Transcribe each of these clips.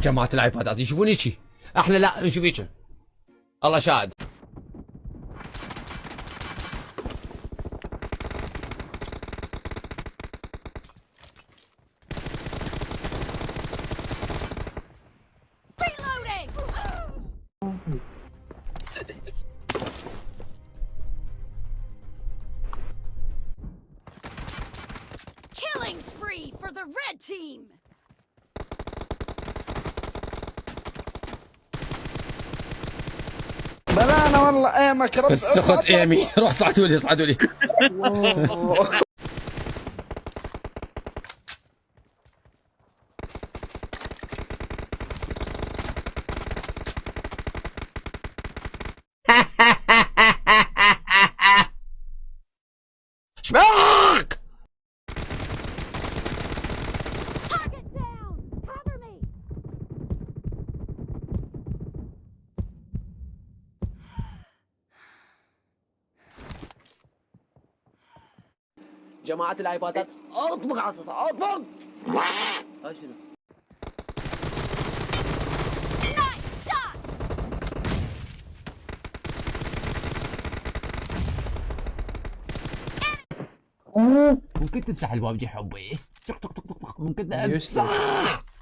جماعة الايبادات يشوفون هيجي احنا لا نشوف هيجي. الله شاهد. Killing spree for the red team. بلانه والله ايمك رب. بس اخذ ايمي. روح صعدوا لي صعدوا لي. شباك Target down. Cover me. جماعة الايبادات اطبق عصفة اطبق. هاي شنو؟ Nice shot. ممكن تمسح البوبجي حبي. طق طق طق طق. ممكن تمسح.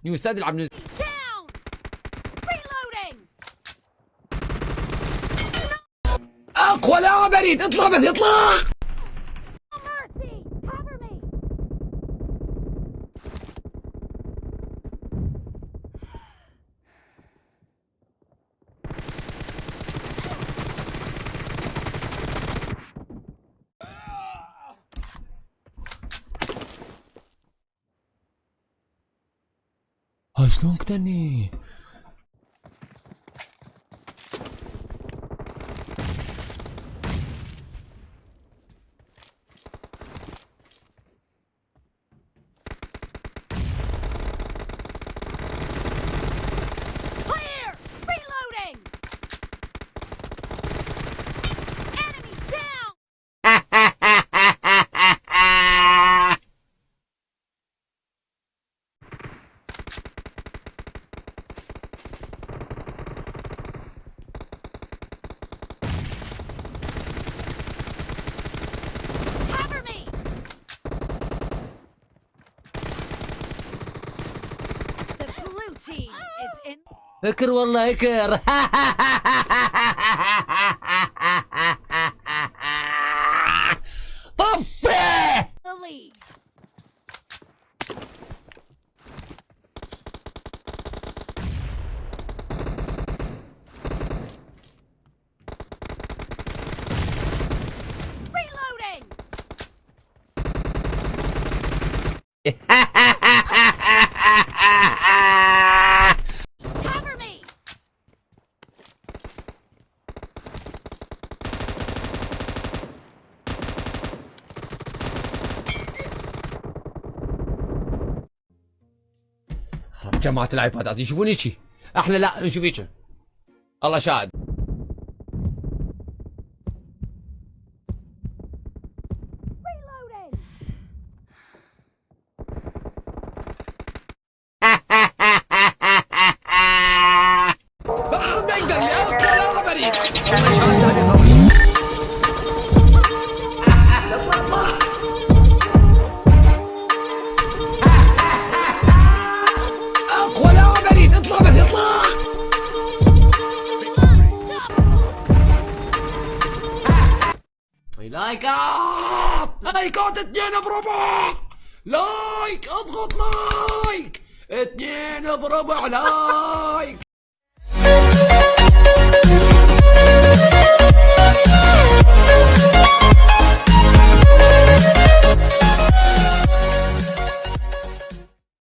نيوستاد يلعب نيوستاد. Down. Reloading. اقوى لا بريد اطلع بس اطلع. No mercy. Cover me. هاي شلون قتلني؟ Clear. Reloading. Enemy down. Cover me. The blue team is in. اكر والله اكر. طفي. The lead. Reloading. Cover me. جماعة الايبادات يشوفون هيجي احنا لا نشوف هيجي. الله شاهد. Reloading. ما يقدر اقوى لا بريد. الله شاهد ثاني قوي. اقوى لا بريد اطلع بس اطلع. لايكات 2 بربع. لايك اضغط لايك 2 بربع لايك.